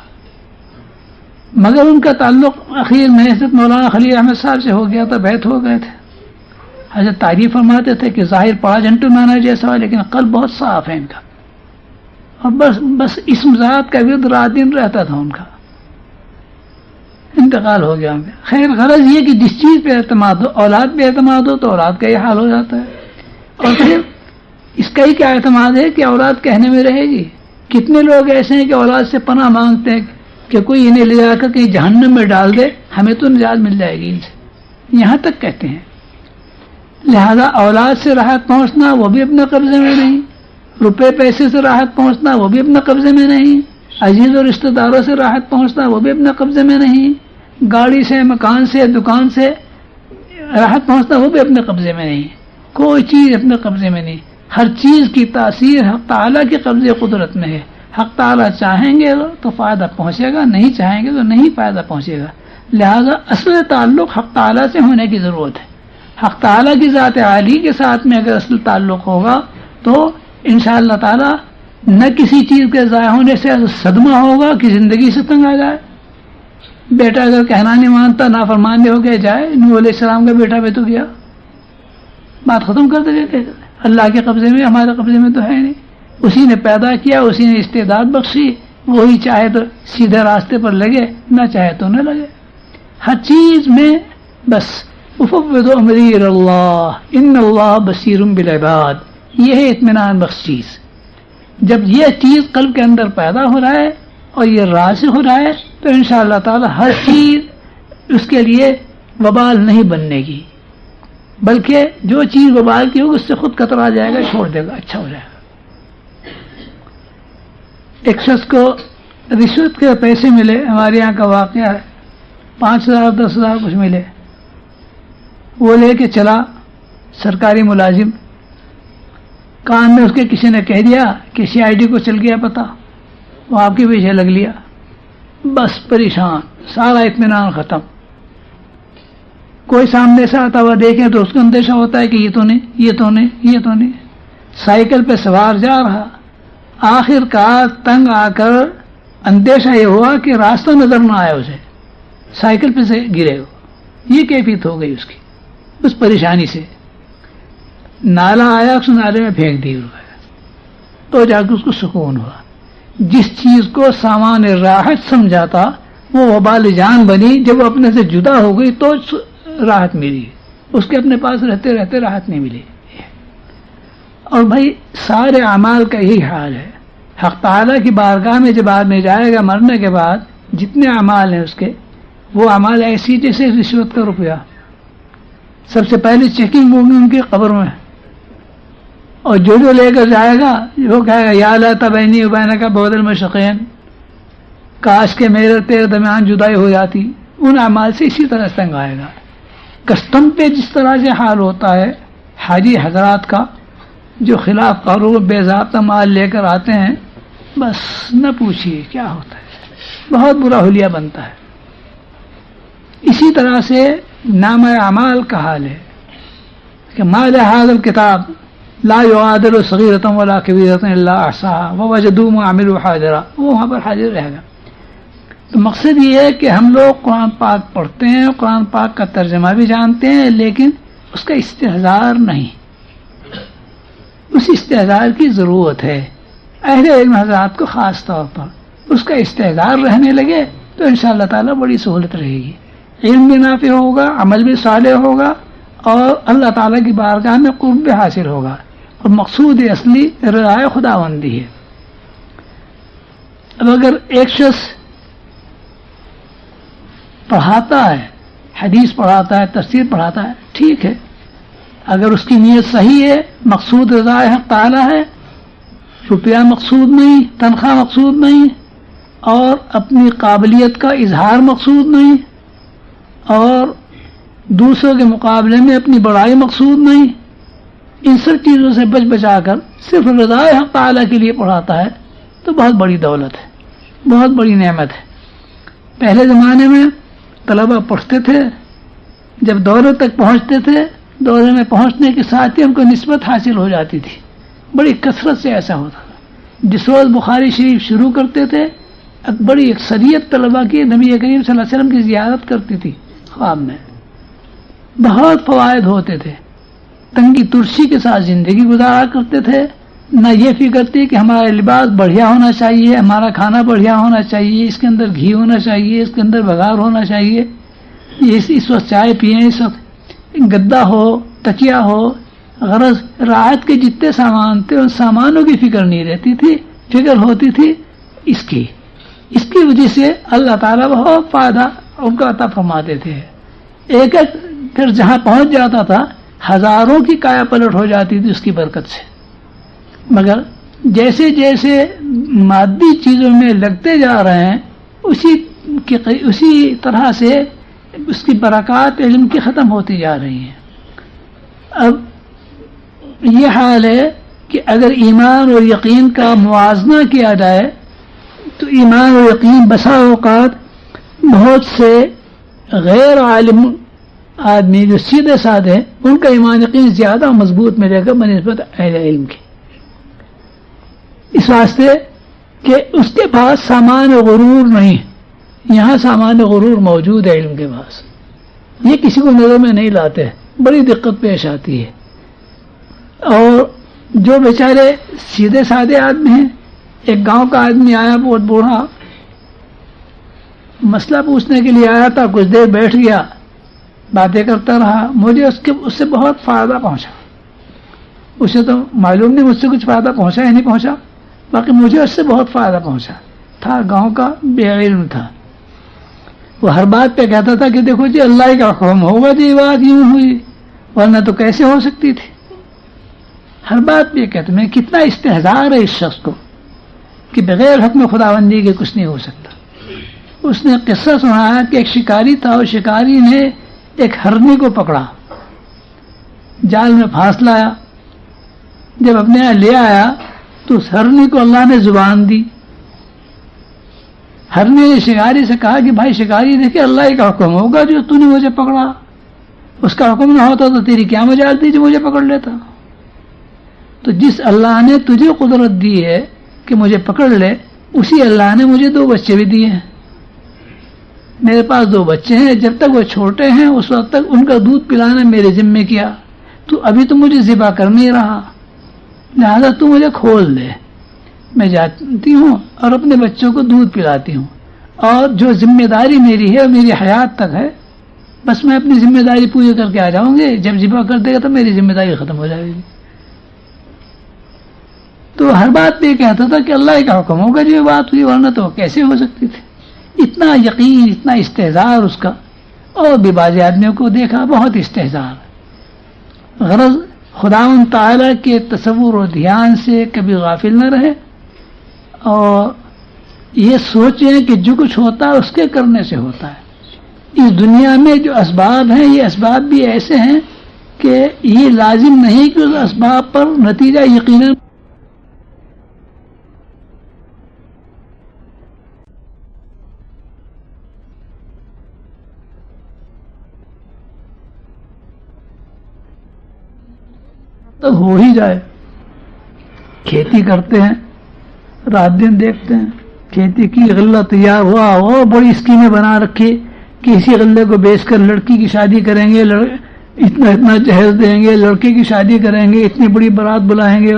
مگر ان کا تعلق اخیر میں حضرت مولانا خلیل احمد صاحب سے ہو گیا تھا، بیعت ہو گئے تھے۔ حضرت تعریف فرماتے تھے کہ ظاہر پڑا جنٹلمین جیسا ہے لیکن قلب بہت صاف ہے ان کا، اور بس اسم ذات کا ورد رات دن رہتا تھا ان کا۔ انتقال ہو گیا ان کا۔ خیر غرض یہ کہ جس چیز پہ اعتماد ہو، اولاد پہ اعتماد ہو تو اولاد کا یہ حال ہو جاتا ہے، اور پھر اس کا ہی کیا اعتماد ہے کہ اولاد کہنے میں رہے گی۔ کتنے لوگ ایسے ہیں کہ اولاد سے پناہ مانگتے ہیں کہ کوئی انہیں لے جا کر کہیں جہنم میں ڈال دے، ہمیں تو نجات مل جائے گی ان سے، یہاں تک کہتے ہیں۔ لہذا اولاد سے راحت پہنچنا وہ بھی اپنے قبضے میں نہیں، روپے پیسے سے راحت پہنچنا وہ بھی اپنے قبضے میں نہیں، عزیز اور رشتہ داروں سے راحت پہنچنا وہ بھی اپنے قبضے میں نہیں، گاڑی سے، مکان سے، دکان سے راحت پہنچنا وہ بھی اپنے قبضے میں نہیں، کوئی چیز اپنے قبضے میں نہیں۔ ہر چیز کی تاثیر حق تعالیٰ کے قبضے قدرت میں ہے۔ حق تعالیٰ چاہیں گے تو فائدہ پہنچے گا، نہیں چاہیں گے تو نہیں فائدہ پہنچے گا۔ لہذا اصل تعلق حق تعالیٰ سے ہونے کی ضرورت ہے۔ حق تعالیٰ کی ذات عالی کے ساتھ میں اگر اصل تعلق ہوگا تو انشاءاللہ تعالیٰ نہ کسی چیز کے ضائع ہونے سے صدمہ ہوگا کہ زندگی سے تنگ آ جائے۔ بیٹا اگر کہنا نہیں مانتا، نافرمان ہو کے جائے، نوح علیہ السلام کا بیٹا بھی تو گیا، بات ختم کر دے۔ اللہ کے قبضے میں، ہمارے قبضے میں تو ہے نہیں۔ اسی نے پیدا کیا، اسی نے استعداد بخشی، وہی چاہے تو سیدھے راستے پر لگے، نہ چاہے تو نہ لگے۔ ہر چیز میں بس افوض امری الی اللہ ان اللہ بصیر بالعباد، یہ ہے اطمینان بخش چیز۔ جب یہ چیز قلب کے اندر پیدا ہو رہا ہے اور یہ راسخ ہو رہا ہے تو انشاءاللہ تعالی ہر چیز اس کے لیے وبال نہیں بننے کی، بلکہ جو چیز وبال کی ہوگی اس سے خود کترا جائے گا، چھوڑ دے گا، اچھا ہو جائے گا۔ ایک شخص کو رشوت کے پیسے ملے، ہمارے یہاں کا واقعہ ہے، 5,000 10,000 کچھ ملے، وہ لے کے چلا، سرکاری ملازم، کان میں اس کے کسی نے کہہ دیا کہ CID کو چل گیا پتہ، وہ آپ کے پیچھے لگ لیا، بس پریشان، سارا اطمینان ختم۔ کوئی سامنے سے آتا ہوا دیکھیں تو اس کو اندیشہ ہوتا ہے کہ یہ تو نہیں۔ سائیکل پہ سوار جا رہا، آخر کار تنگ آ کر اندیشہ یہ ہوا کہ راستہ نظر نہ آیا اسے، سائیکل پہ سے گرے ہو، یہ کیفیت ہو گئی اس کی، اس پریشانی سے۔ نالا آیا، اس نالے میں پھینک دی تو جا کے اس کو سکون ہوا۔ جس چیز کو سامان راحت سمجھاتا وہ وبال جان بنی، جب وہ اپنے سے جدا ہو گئی تو راحت ملی، اس کے اپنے پاس رہتے رہتے راحت نہیں ملی۔ اور بھائی سارے اعمال کا یہی حال ہے۔ حق تعالیٰ کی بارگاہ میں جب آدمی جائے گا مرنے کے بعد، جتنے اعمال ہیں اس کے، وہ اعمال ایسی جیسے رشوت کا روپیہ، سب سے پہلے چیکنگ ہوگی ان کی قبر میں، اور جو لے کر جائے گا وہ کہے گا یا لیت بینی و بینک بعد المشرقین، کاش کے میرے تیرے درمیان جدائی ہو جاتی۔ ان اعمال سے اسی طرح تنگ آئے گا۔ کسٹم پہ جس طرح سے حال ہوتا ہے حاجی حضرات کا، جو خلاف قانون بے ضابطہ مال لے کر آتے ہیں، بس نہ پوچھیے کیا ہوتا ہے، بہت برا حلیہ بنتا ہے۔ اسی طرح سے نامہ اعمال کا حال ہے کہ مال حاضر کتاب لا یغادر صغیرۃ ولا کبیرۃ الا احصاها ووجدوا ما عملوا حاضرا، وہ وہاں پر حاضر رہے گا۔ تو مقصد یہ ہے کہ ہم لوگ قرآن پاک پڑھتے ہیں، قرآن پاک کا ترجمہ بھی جانتے ہیں، لیکن اس کا استحضار نہیں، اس استحضار کی ضرورت ہے اہل علم حضرات کو، خاص طور پر اس کا استحضار رہنے لگے تو انشاءاللہ تعالی بڑی سہولت رہے گی، علم بھی نافع ہوگا، عمل بھی صالح ہوگا، اور اللہ تعالیٰ کی بارگاہ میں قرب بھی حاصل ہوگا، اور مقصود اصلی رضائے خداوندی ہے۔ اب اگر ایک شخص پڑھاتا ہے، حدیث پڑھاتا ہے، تفسیر پڑھاتا ہے، ٹھیک ہے، اگر اس کی نیت صحیح ہے، مقصود رضائے حق تعالی ہے، روپیہ مقصود نہیں، تنخواہ مقصود نہیں، اور اپنی قابلیت کا اظہار مقصود نہیں، اور دوسروں کے مقابلے میں اپنی بڑائی مقصود نہیں، ان سب چیزوں سے بچ بچا کر صرف رضائے حق تعالی کے لیے پڑھاتا ہے تو بہت بڑی دولت ہے، بہت بڑی نعمت ہے۔ پہلے زمانے میں طلبہ پڑھتے تھے، جب دورے تک پہنچتے تھے، دورے میں پہنچنے کے ساتھ ہی ان کو نسبت حاصل ہو جاتی تھی، بڑی کثرت سے ایسا ہوتا تھا۔ جس روز بخاری شریف شروع کرتے تھے، بڑی اکثریت طلبہ کی نبی کریم صلی اللہ علیہ وسلم کی زیارت کرتی تھی خواب میں، بہت فوائد ہوتے تھے، تنگی ترشی کے ساتھ زندگی گزارا کرتے تھے، نہ یہ فکر تھی کہ ہمارا لباس بڑھیا ہونا چاہیے، ہمارا کھانا بڑھیا ہونا چاہیے، اس کے اندر گھی ہونا چاہیے، اس کے اندر بگار ہونا چاہیے، اس وقت چائے پئیں، اس وقت گدا ہو، تکیا ہو، غرض راحت کے جتنے سامان تھے ان سامانوں کی فکر نہیں رہتی تھی، فکر ہوتی تھی اس کی وجہ سے اللہ تعالیٰ بہت فائدہ ان کا عطا فرماتے تھے۔ ایک ایک پھر جہاں پہنچ جاتا تھا ہزاروں کی کایا پلٹ ہو جاتی تھی اس کی برکت سے، مگر جیسے جیسے مادی چیزوں میں لگتے جا رہے ہیں اسی طرح سے اس کی برکات علم کی ختم ہوتی جا رہی ہیں۔ اب یہ حال ہے کہ اگر ایمان اور یقین کا موازنہ کیا جائے تو ایمان اور یقین بسا اوقات بہت سے غیر عالم آدمی جو سیدھے سادھے ان کا ایمان یقین زیادہ مضبوط ملے گا بنسبت اہل علم کے، اس واسطے کہ اس کے پاس سامان غرور نہیں، یہاں سامان غرور موجود ہے علم کے پاس، یہ کسی کو نظر میں نہیں لاتے، بڑی دقت پیش آتی ہے۔ اور جو بیچارے سیدھے سادے آدمی ہیں، ایک گاؤں کا آدمی آیا بہت بوڑھا، مسئلہ پوچھنے کے لیے آیا تھا، کچھ دیر بیٹھ گیا، باتیں کرتا رہا، مجھے اس سے بہت فائدہ پہنچا، اسے تو معلوم نہیں مجھ سے کچھ فائدہ پہنچا یا نہیں پہنچا، باقی مجھے اس سے بہت فائدہ پہنچا تھا۔ گاؤں کا بے علم تھا، وہ ہر بات پہ کہتا تھا کہ دیکھو جی اللہ کا حکم ہوگا جی، بات یوں ہوئی، ورنہ تو کیسے ہو سکتی تھی، ہر بات پہ کہتا۔ میں کتنا استحضار ہے اس شخص کو کہ بغیر حکم خداوندی کے کچھ نہیں ہو سکتا۔ اس نے قصہ سنایا کہ ایک شکاری تھا، اور شکاری نے ایک ہرنی کو پکڑا، جال میں پھانس لایا، جب اپنے یہاں لے آیا تو اس ہرنی کو اللہ نے زبان دی۔ ہرنی نے شکاری سے کہا کہ بھائی شکاری دیکھے اللہ کا حکم ہوگا جو تو نے مجھے پکڑا، اس کا حکم نہ ہوتا تو تیری کیا مجال تھی جو مجھے پکڑ لیتا۔ تو جس اللہ نے تجھے قدرت دی ہے کہ مجھے پکڑ لے، اسی اللہ نے مجھے 2 بچے بھی دیے ہیں، میرے پاس 2 بچے ہیں، جب تک وہ چھوٹے ہیں اس وقت تک ان کا دودھ پلانا میرے ذمے کیا، تو ابھی تو مجھے ذبح کر نہیں رہا، لہذا تو مجھے کھول دے، میں جاتی ہوں اور اپنے بچوں کو دودھ پلاتی ہوں، اور جو ذمہ داری میری ہے میری حیات تک ہے، بس میں اپنی ذمہ داری پوری کر کے آ جاؤں گی، جب ذبح کر دے گا تو میری ذمہ داری ختم ہو جائے گی۔ تو ہر بات پہ یہ کہتا تھا کہ اللہ کا حکم ہوگا جو یہ بات ہوئی، ورنہ تو کیسے ہو سکتی تھی۔ اتنا یقین، اتنا استحضار اس کا، اور بھی بعض آدمیوں کو دیکھا بہت استحضار۔ غرض خداوند تعالیٰ کے تصور و دھیان سے کبھی غافل نہ رہے، اور یہ سوچیں کہ جو کچھ ہوتا ہے اس کے کرنے سے ہوتا ہے۔ اس دنیا میں جو اسباب ہیں یہ اسباب بھی ایسے ہیں کہ یہ لازم نہیں کہ اس اسباب پر نتیجہ یقیناً تو ہو ہی جائے۔ کھیتی کرتے ہیں، رات دن دیکھتے ہیں کھیتی کی، غلہ تیار ہوا اور بڑی اسکیمیں بنا رکھی کہ اسی غلے کو بیچ کر لڑکی کی شادی کریں گے، اتنا اتنا جہیز دیں گے، لڑکے کی شادی کریں گے، اتنی بڑی بارات بلائیں گے،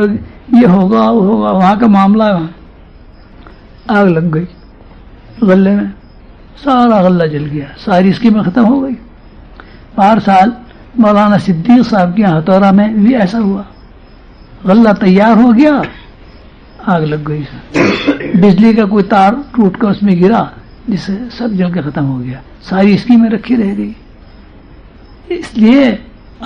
یہ ہوگا وہ ہوگا، وہاں کا معاملہ ہے، وہاں آگ لگ گئی غلے میں، سارا غلہ جل گیا، ساری اسکیمیں ختم ہو گئی۔ 4 سال مولانا صدیق صاحب کے ہتھورا میں بھی ایسا ہوا، غلہ تیار ہو گیا، آگ لگ گئی، بجلی کا کوئی تار ٹوٹ کر اس میں گرا جس سے سب جل کے ختم ہو گیا، ساری اسکیمیں رکھی رہ گئی۔ اس لیے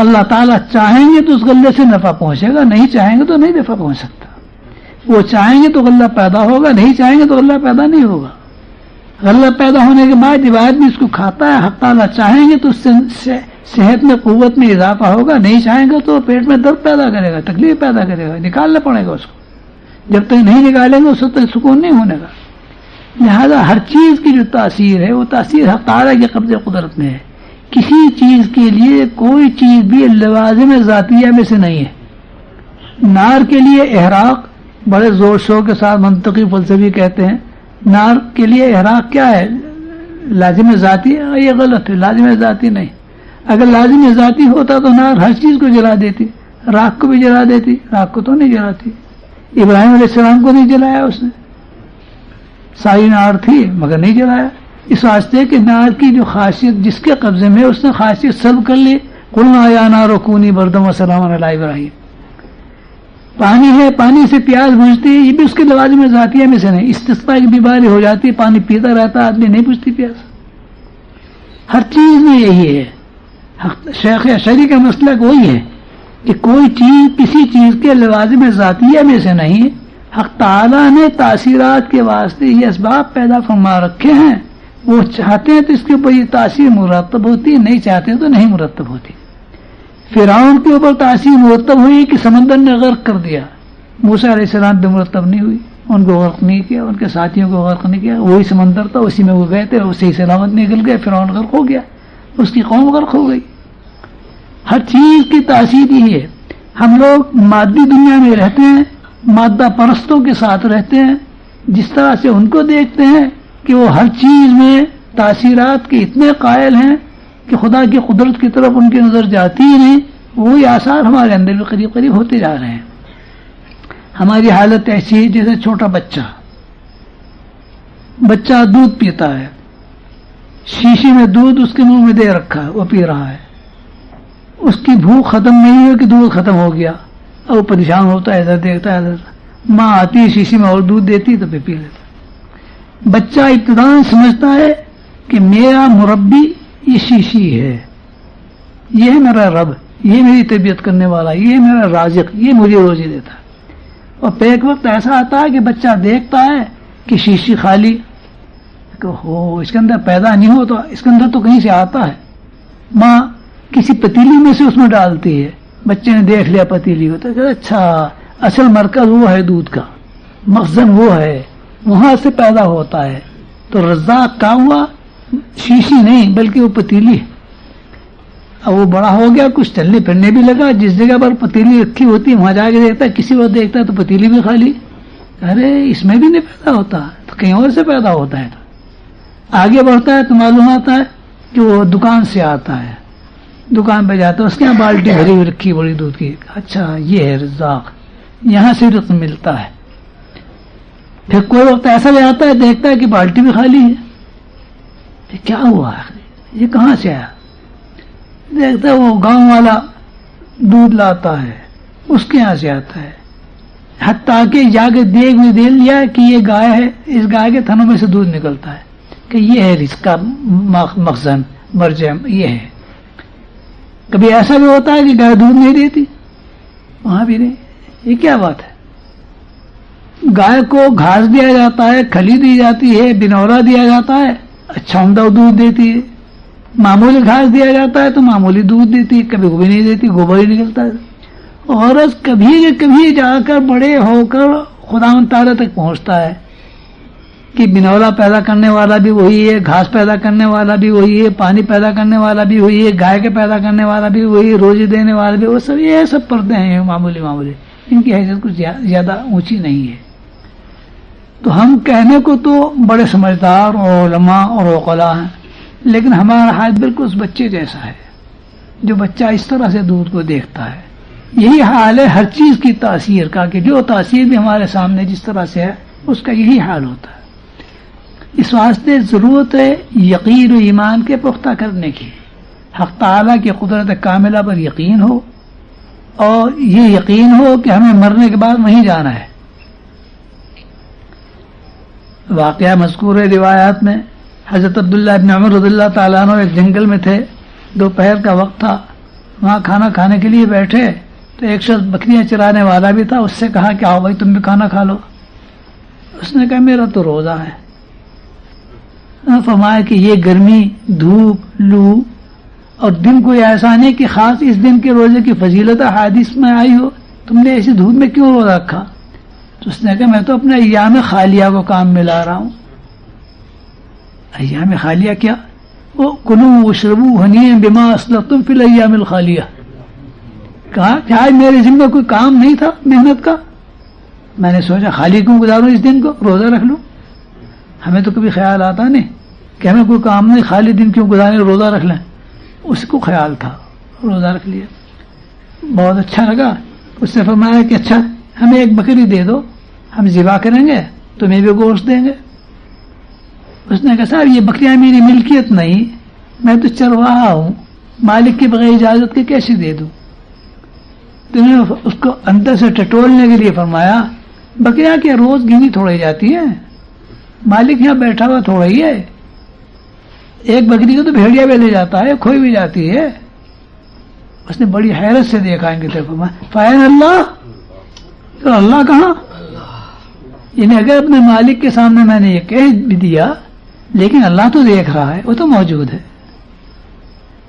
اللہ تعالیٰ چاہیں گے تو اس غلے سے نفع پہنچے گا، نہیں چاہیں گے تو نہیں نفع پہنچ سکتا۔ وہ چاہیں گے تو غلہ پیدا ہوگا، نہیں چاہیں گے تو غلہ پیدا نہیں ہوگا۔ غلہ پیدا ہونے کے بعد جب آدمی اس کو کھاتا ہے، حق تعالیٰ چاہیں گے تو اس سے صحت میں قوت میں اضافہ ہوگا، نہیں چاہیں گے تو پیٹ میں درد پیدا کرے گا، تکلیف پیدا کرے گا، نکالنا پڑے گا اس کو، جب تک نہیں نکالیں گے اس وقت تک سکون نہیں ہونے گا۔ لہذا ہر چیز کی جو تاثیر ہے وہ تاثیر حق تعالیٰ کے قبضے قدرت میں ہے۔ کسی چیز کے لیے کوئی چیز بھی لوازم ذاتیہ میں سے نہیں ہے۔ نار کے لیے احراق بڑے زور شور کے ساتھ منطقی فلسفی کہتے ہیں، نار کے لیے احراق کیا ہے؟ لازم ذاتی، یہ غلط ہے، لازم ذاتی نہیں۔ اگر لازم ذاتی ہوتا تو نار ہر چیز کو جلا دیتی، راکھ کو بھی جلا دیتی، راکھ کو تو نہیں جلاتی۔ ابراہیم علیہ السلام کو نہیں جلایا اس نے، ساری نار تھی مگر نہیں جلایا، اس واسطے کہ نار کی جو خاصیت جس کے قبضے میں، اس نے خاصیت سلب کر لی۔ قلنا یا نار کونی بردم وسلام علی ابراہیم۔ پانی ہے، پانی سے پیاس بجھتی ہے، یہ بھی اس کے لوازم ذاتیہ میں سے نہیں۔ استسقاء کی بیماری ہو جاتی ہے، پانی پیتا رہتا آدمی، نہیں بجھتی پیاس۔ ہر چیز میں یہی ہے۔ شیخ اشعری کا مسلک وہی ہے کہ کوئی چیز کسی چیز کے لوازم ذاتیہ میں سے نہیں۔ حق تعالیٰ نے تاثیرات کے واسطے یہ اسباب پیدا فرما رکھے ہیں، وہ چاہتے ہیں تو اس کے اوپر یہ تاثیر مرتب ہوتی ہے، نہیں چاہتے تو نہیں مرتب ہوتی۔ فرعون کے اوپر تاثیر مرتب ہوئی کہ سمندر نے غرق کر دیا، موسیٰ علیہ السلام پہ مرتب نہیں ہوئی، ان کو غرق نہیں کیا، ان کے ساتھیوں کو غرق نہیں کیا، وہی سمندر تھا، اسی میں وہ گئے تھے، اسی سلامت نکل گئے، فرعون غرق ہو گیا، اس کی قوم غرق ہو گئی۔ ہر چیز کی تاثیر یہ ہے۔ ہم لوگ مادی دنیا میں رہتے ہیں، مادہ پرستوں کے ساتھ رہتے ہیں، جس طرح سے ان کو دیکھتے ہیں کہ وہ ہر چیز میں تاثیرات کے اتنے قائل ہیں کہ خدا کی قدرت کی طرف ان کی نظر جاتی ہی نہیں، وہی آثار ہمارے اندر بھی قریب قریب ہوتے جا رہے ہیں۔ ہماری حالت ایسی ہے جیسے چھوٹا بچہ دودھ پیتا ہے، شیشے میں دودھ اس کے منہ میں دے رکھا ہے، وہ پی رہا ہے، اس کی بھوک ختم نہیں ہوئی کہ دودھ ختم ہو گیا، اب وہ پریشان ہوتا ہے، ادھر دیکھتا ہے، ادھر ماں آتی ہے شیشے میں اور دودھ دیتی تو پھر پی لیتا۔ بچہ ابتداً سمجھتا ہے کہ میرا مربی یہ شیشی ہے، یہ ہے میرا رب، یہ میری تربیت کرنے والا، یہ میرا رازق، یہ مجھے روزی دیتا ہے۔ اور پھر ایک وقت ایسا آتا ہے کہ بچہ دیکھتا ہے کہ شیشی خالی، کہ ہو اس کے اندر پیدا نہیں ہو تو اس کے اندر تو کہیں سے آتا ہے، ماں کسی پتیلی میں سے اس میں ڈالتی ہے، بچے نے دیکھ لیا پتیلی کو تو کہتا اچھا اصل مرکز وہ ہے، دودھ کا مخزن وہ ہے، وہاں سے پیدا ہوتا ہے۔ تو رزاق کا ہوا شیشی نہیں بلکہ وہ پتیلی ہے۔ اب وہ بڑا ہو گیا، کچھ چلنے پھرنے بھی لگا، جس جگہ پر پتیلی رکھی ہوتی ہے وہاں جا کے دیکھتا ہے، کسی وقت دیکھتا ہے تو پتیلی بھی خالی، ارے اس میں بھی نہیں پیدا ہوتا تو کہیں اور سے پیدا ہوتا ہے۔ تو آگے بڑھتا ہے تو معلوم آتا ہے کہ وہ دکان سے آتا ہے، دکان پہ جاتا ہے، اس کے یہاں بالٹی بھری ہوئی رکھی بڑی دودھ کی، اچھا یہ ہے رزاق، یہاں سے رزق ملتا ہے۔ پھر کوئی وقت ایسا بھی آتا ہے، دیکھتا ہے کہ بالٹی بھی خالی ہے، پھر کیا ہوا یہ کہاں سے آیا؟ دیکھتا ہے وہ گاؤں والا دودھ لاتا ہے، اس کے یہاں سے آتا ہے، حتیٰ کہ جا کے دیکھ بھی دے لیا کہ یہ گائے ہے، اس گائے کے تھنوں میں سے دودھ نکلتا ہے کہ یہ ہے رزق کا مخزن، مرجع یہ ہے۔ کبھی ایسا بھی ہوتا ہے کہ گائے دودھ نہیں دیتی، وہاں بھی نہیں، یہ کیا بات ہے؟ گائے کو گھاس دیا جاتا ہے، کھلی دی جاتی ہے، بنورا دیا جاتا ہے، اچھا عمدہ دودھ دیتی ہے، معمولی گھاس دیا جاتا ہے تو معمولی دودھ دیتی ہے، کبھی کبھی نہیں دیتی، گوبر ہی نکلتا ہے۔ عورت کبھی کبھی جا کر بڑے ہو کر خداوند تعالیٰ تک پہنچتا ہے کہ بنولا پیدا کرنے والا بھی وہی ہے، گھاس پیدا کرنے والا بھی وہی ہے، پانی پیدا کرنے والا بھی وہی ہے، گائے کے پیدا کرنے والا بھی وہی، روزی دینے والا بھی وہ سب، یہ سب پردے ہیں معمولی معمولی، ان کی حیثیت کچھ زیادہ اونچی نہیں ہے. تو ہم کہنے کو تو بڑے سمجھدار اور علماء اور عقلاء ہیں، لیکن ہمارا حال بالکل اس بچے جیسا ہے جو بچہ اس طرح سے دودھ کو دیکھتا ہے. یہی حال ہے ہر چیز کی تاثیر کا، کہ جو تاثیر بھی ہمارے سامنے جس طرح سے ہے اس کا یہی حال ہوتا ہے. اس واسطے ضرورت ہے یقین و ایمان کے پختہ کرنے کی. حق تعالیٰ کی قدرت کاملہ پر یقین ہو، اور یہ یقین ہو کہ ہمیں مرنے کے بعد وہیں جانا ہے. واقعہ مذکور ہے روایات میں، حضرت عبداللہ ابن عمر رضی اللہ تعالیٰ عنہ ایک جنگل میں تھے، دوپہر کا وقت تھا، وہاں کھانا کھانے کے لیے بیٹھے تو ایک شخص بکریاں چرانے والا بھی تھا. اس سے کہا کہ آؤ بھائی تم بھی کھانا کھا لو. اس نے کہا میرا تو روزہ ہے. فرمایا کہ یہ گرمی، دھوپ، لو اور دن کوئی ایسا نہیں کہ خاص اس دن کے روزے کی فضیلت حادث میں آئی ہو، تم نے ایسی دھوپ میں کیوں روزہ رکھا؟ تو اس نے کہا میں تو اپنے ایام خالیہ کو کام میں لا رہا ہوں. ایام خالیہ کیا؟ وہ کلوا واشربوا ہنیئا بما اسلفتم فی الایام الخالیہ. کہا کہ آج میرے ذمہ کوئی کام نہیں تھا محنت کا، میں نے سوچا خالی کیوں گزاروں اس دن کو، روزہ رکھ لوں. ہمیں تو کبھی خیال آتا نہیں کہ ہمیں کوئی کام نہیں، خالی دن کیوں گزارے، روزہ رکھ لیں. اس کو خیال تھا، روزہ رکھ لیا. بہت اچھا لگا. اس نے فرمایا کہ اچھا ہمیں ایک بکری دے دو، ہم ذبح کریں گے، تمہیں بھی گوشت دیں گے. اس نے کہا صاحب یہ بکریاں میری ملکیت نہیں، میں تو چرواہا ہوں، مالک کے بغیر اجازت کے کیسے دے دوں؟ تو نے اس کو اندر سے ٹٹولنے کے لیے فرمایا بکریاں کیا روز گنی تھوڑی جاتی ہیں، مالک یہاں بیٹھا ہوا تھوڑا ہی ہے. ایک بکری کو تو بھیڑیا بھی لے جاتا ہے، کھوئی بھی جاتی ہے. اس نے بڑی حیرت سے دیکھا ان کی طرف. فائن اللہ، تو اللہ کہاں؟ یعنی اگر اپنے مالک کے سامنے میں نے یہ کہہ بھی دیا لیکن اللہ تو دیکھ رہا ہے، وہ تو موجود ہے.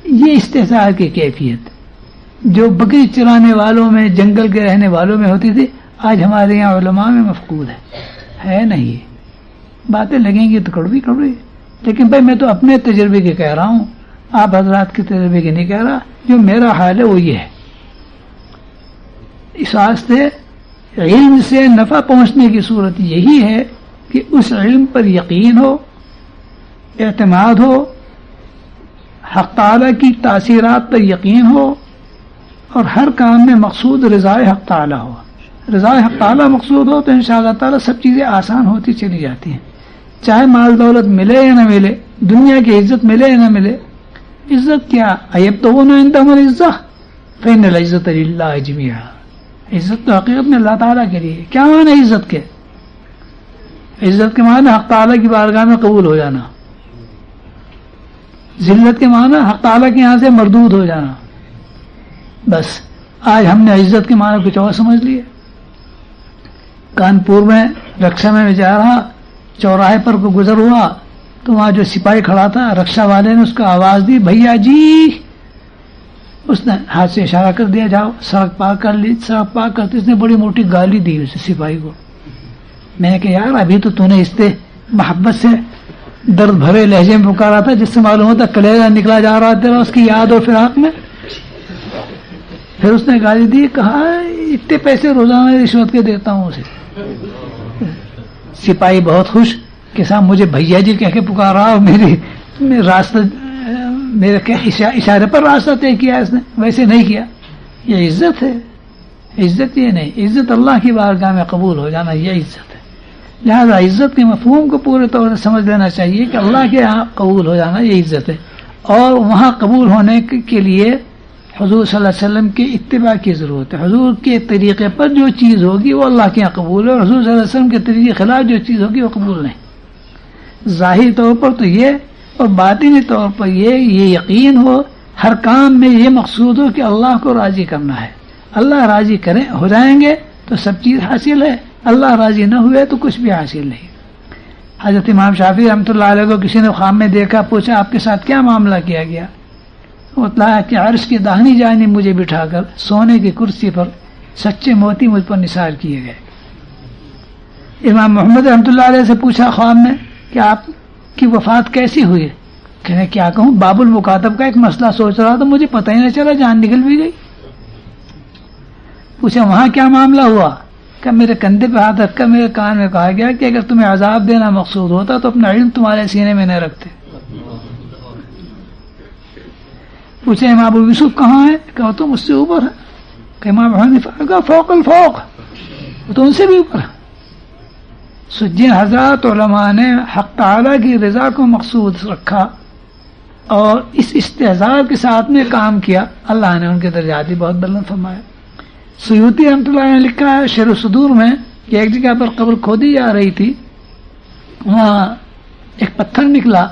یہ استحصال کی کیفیت جو بکری چرانے والوں میں، جنگل کے رہنے والوں میں ہوتی تھی، آج ہمارے یہاں علماء میں مفقود ہے نہیں. باتیں لگیں گی تو کڑوی کڑوی، لیکن بھائی میں تو اپنے تجربے کی کہہ رہا ہوں، آپ حضرات کے تجربے کی نہیں کہہ رہا. جو میرا حال ہے وہ یہ ہے. اس واسطے علم سے نفع پہنچنے کی صورت یہی ہے کہ اس علم پر یقین ہو، اعتماد ہو، حق تعالیٰ کی تاثیرات پر یقین ہو، اور ہر کام میں مقصود رضائے حق تعالیٰ ہو. رضائے حق تعالیٰ مقصود ہو تو انشاءاللہ تعالیٰ سب چیزیں آسان ہوتی چلی جاتی ہیں. چاہے مال دولت ملے یا نہ ملے، دنیا کی عزت ملے یا نہ ملے. عزت کیا؟ ایبتغون عندهم العزہ فإن العزة للہ جمیعا. عزت تو حقیقت میں اللہ تعالیٰ کے لیے. کیا معنی عزت کے؟ عزت کے معنی حق تعالیٰ کی بارگاہ میں قبول ہو جانا. ذلت کے معنی حق تعالیٰ کے یہاں سے مردود ہو جانا. بس آج ہم نے عزت کے معنی کچھ اور سمجھ لیے. کانپور میں رکشا میں جا رہا، چوراہے پر کو گزر ہوا تو وہاں جو سپاہی کھڑا تھا، رکشا والے نے اس کو آواز دی بھیا جی. اس نے ہاتھ سے اشارہ کر دیا جاؤ، سڑک پار کر لی. سڑک پار کرتے اس نے بڑی موٹی گالی دی اسے سپاہی کو. میں نے کہا یار ابھی تو نے اس سے محبت سے درد بھرے لہجے میں پکارا تھا جس سے معلوم ہوتا کلیجہ نکلا جا رہا تیرا اس کی یاد اور فراق میں. پھر اس نے گالی دی، کہا اتنے پیسے روزانہ رشوت کے دیتا ہوں اسے. سپاہی بہت خوش کہ صاحب مجھے بھیا جی کہہ کے پکار رہا اور میرے راستہ، میرے اشارے پر راستہ طے کیا اس نے، ویسے نہیں کیا. یہ عزت ہے. عزت یہ نہیں، عزت اللہ کی بارگاہ میں قبول ہو جانا، یہ عزت ہے. لہذا عزت کے مفہوم کو پورے طور سے سمجھ لینا چاہیے کہ اللہ کے یہاں قبول ہو جانا یہ عزت ہے. اور وہاں قبول ہونے کے لیے حضور صلی اللہ علیہ وسلم کے اتباع کی ضرورت ہے. حضور کے طریقے پر جو چیز ہوگی وہ اللہ کے یہاں قبول ہے، اور حضور صلی اللہ علیہ وسلم کے طریقے کے خلاف جو چیز ہوگی وہ قبول نہیں. ظاہری طور پر تو یہ، اور باطنی طور پر یہ یقین ہو ہر کام میں، یہ مقصود ہو کہ اللہ کو راضی کرنا ہے. اللہ راضی کریں ہو جائیں گے تو سب چیز حاصل ہے، اللہ راضی نہ ہوئے تو کچھ بھی حاصل نہیں. حضرت امام شافعی رحمۃ اللہ علیہ کو کسی نے خواب میں دیکھا، پوچھا آپ کے ساتھ کیا معاملہ کیا گیا؟ بتلایا کہ عرش کی داہنی جانب مجھے بٹھا کر سونے کی کرسی پر سچے موتی مجھ پر نثار کیے گئے. امام محمد رحمۃ اللہ علیہ سے پوچھا خواب میں کہ آپ کی وفات کیسی ہوئی؟ کہنے کیا کہوں، باب المکاتب کا ایک مسئلہ سوچ رہا تھا، مجھے پتہ ہی نہ چلا، جان نکل بھی گئی. پوچھا وہاں کیا معاملہ ہوا؟ کہ میرے کندھے پہ ہاتھ رکھ کر میرے کان میں کہا گیا کہ اگر تمہیں عذاب دینا مقصود ہوتا تو اپنا علم تمہارے سینے میں نہ رکھتے. پوچھے امام ابو یوسف کہاں ہے؟ کہا تو مجھ سے اوپر ہے. کہ امام حنیفہ کا فوق الفوق، وہ تو ان سے بھی اوپر ہے. جن حضرات علماء نے حق تعالیٰ کی رضا کو مقصود رکھا اور اس استحضار کے ساتھ میں کام کیا، اللہ نے ان کے درجات بھی بہت بلند فرمایا. سیوطی رحمۃ اللہ نے لکھا ہے شرح صدور میں کہ ایک جگہ پر قبر کھودی جا رہی تھی، وہاں ایک پتھر نکلا،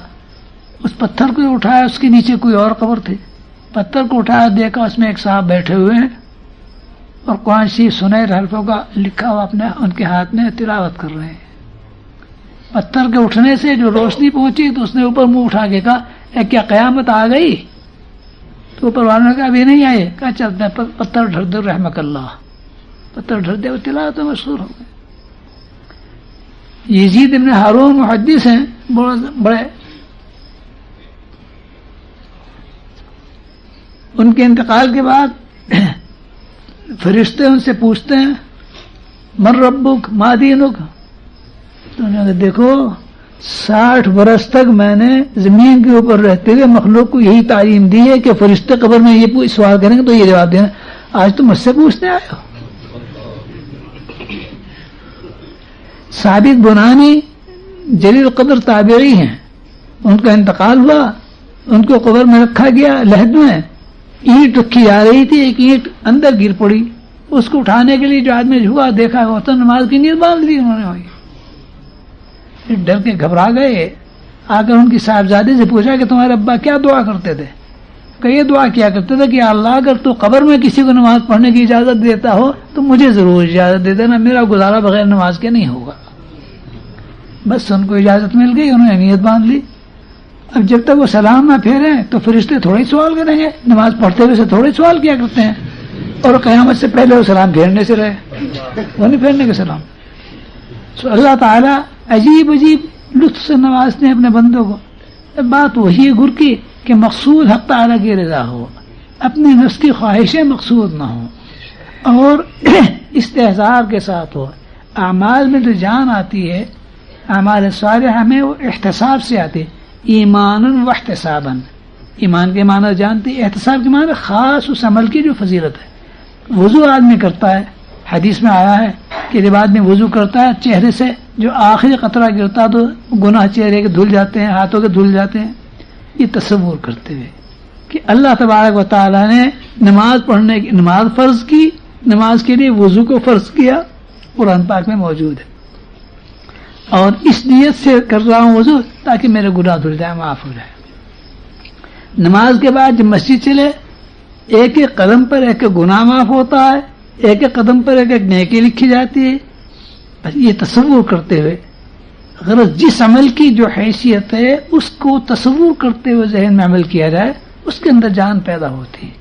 اس پتھر کو اٹھایا، اس کے نیچے کوئی اور قبر تھی. پتھر کو اٹھایا، دیکھا اس میں ایک صاحب بیٹھے ہوئے ہیں اور قرآن شریف سنہرے حرفوں کا لکھا ہوا اپنے ان کے ہاتھ میں تلاوت کر رہے ہیں. پتھر کے اٹھنے سے جو روشنی پہنچی تو اس نے اوپر منہ اٹھا کے کہا کیا قیامت آ گئی؟ تو اوپر والوں نے کہا ابھی نہیں آئے. کہا چلتے ہیں پتھر ڈھر دو رحمک اللہ. پتھر ڈھر دے وہ تلاوت میں مشہور ہو گئے. یزید ابن ہارون محدث ہیں بڑے، ان کے انتقال کے بعد فرشتے ان سے پوچھتے ہیں من ربک ما دینک؟ تو انہوں نے دیکھو 60 برس تک میں نے زمین کے اوپر رہتے ہوئے مخلوق کو یہی تعلیم دی ہے کہ فرشتے قبر میں یہ سوال کریں گے تو یہ جواب دینا، آج تم مجھ سے پوچھنے آئے ہو. ثابت بنانی جلیل قدر تابعی ہیں، ان کا انتقال ہوا، ان کو قبر میں رکھا گیا. لحد میں اینٹ رکھی جا رہی تھی، ایک اینٹ اندر گر پڑی، اس کو اٹھانے کے لیے جو آدمی جھکا دیکھا وہ تو نماز کی نیت باندھ لی انہوں نے ہوئی. ڈر کے گھبرا گئے، آ کر ان کی صاحبزادی سے پوچھا کہ تمہارے ابا کیا دعا کرتے تھے؟ کہ یہ دعا کیا کرتے تھے کہ اللہ اگر تو قبر میں کسی کو نماز پڑھنے کی اجازت دیتا ہو تو مجھے ضرور اجازت دے دینا، میرا گزارا بغیر نماز کے نہیں ہوگا. بس ان کو اجازت مل گئی، انہوں نے نیت باندھ لی. اب جب تک وہ سلام نہ پھیرے تو فرشتے تھوڑے ہی سوال کریں گے، نماز پڑھتے ہوئے سے تھوڑے سوال کیا کرتے ہیں. اور قیامت سے پہلے وہ سلام پھیرنے سے رہے، وہ نہیں پھیرنے کے سلام. سو اللہ تعالیٰ عجیب لطف سے نوازتے ہیں اپنے بندوں کو. بات وہی گر کی کہ مقصود حق تعالیٰ کی رضا ہو، اپنی نفس کی خواہشیں مقصود نہ ہوں اور استحضار کے ساتھ ہو. اعمال میں جو جان آتی ہے، اعمال صالحہ میں وہ احتساب سے آتی ہے. ایمان و احتساباً، ایمان کے معنی جانتی، احتساب کے معنی خاص اس عمل کی جو فضیلت ہے. وضو آدمی کرتا ہے، حدیث میں آیا ہے کہ جب آدمی وضو کرتا ہے چہرے سے جو آخری قطرہ گرتا تو گناہ چہرے کے دھل جاتے ہیں، ہاتھوں کے دھل جاتے ہیں. یہ تصور کرتے ہوئے کہ اللہ تبارک و تعالیٰ نے نماز پڑھنے کی، نماز فرض کی، نماز کے لیے وضو کو فرض کیا، قرآن پاک میں موجود ہے. اور اس نیت سے کر رہا ہوں وضو تاکہ میرے گناہ دھل جائے، معاف ہو جائے. نماز کے بعد جب مسجد چلے ایک ایک قدم پر ایک ایک گناہ معاف ہوتا ہے، ایک ایک قدم پر ایک ایک نیکی لکھی جاتی ہے. بس یہ تصور کرتے ہوئے غرض جس عمل کی جو حیثیت ہے اس کو تصور کرتے ہوئے ذہن میں عمل کیا جائے، اس کے اندر جان پیدا ہوتی ہے.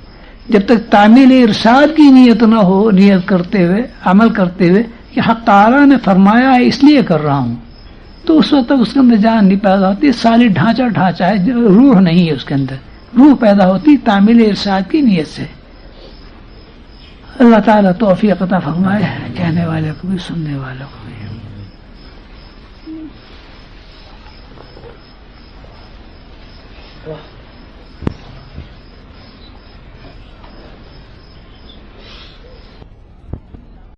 جب تک تعمیل ارشاد کی نیت نہ ہو، نیت کرتے ہوئے عمل کرتے ہوئے کہ حق تعالیٰ نے فرمایا ہے اس لیے کر رہا ہوں، تو اس وقت تک اس کے اندر جان نہیں پیدا ہوتی. ساری ڈھانچہ ہے، روح نہیں ہے اس کے اندر. روح پیدا ہوتی تعمیل ارشاد کی نیت سے. اللہ تعالیٰ توفیق عطا فرمائے، کہنے والے کو بھی سننے والوں کو بھی.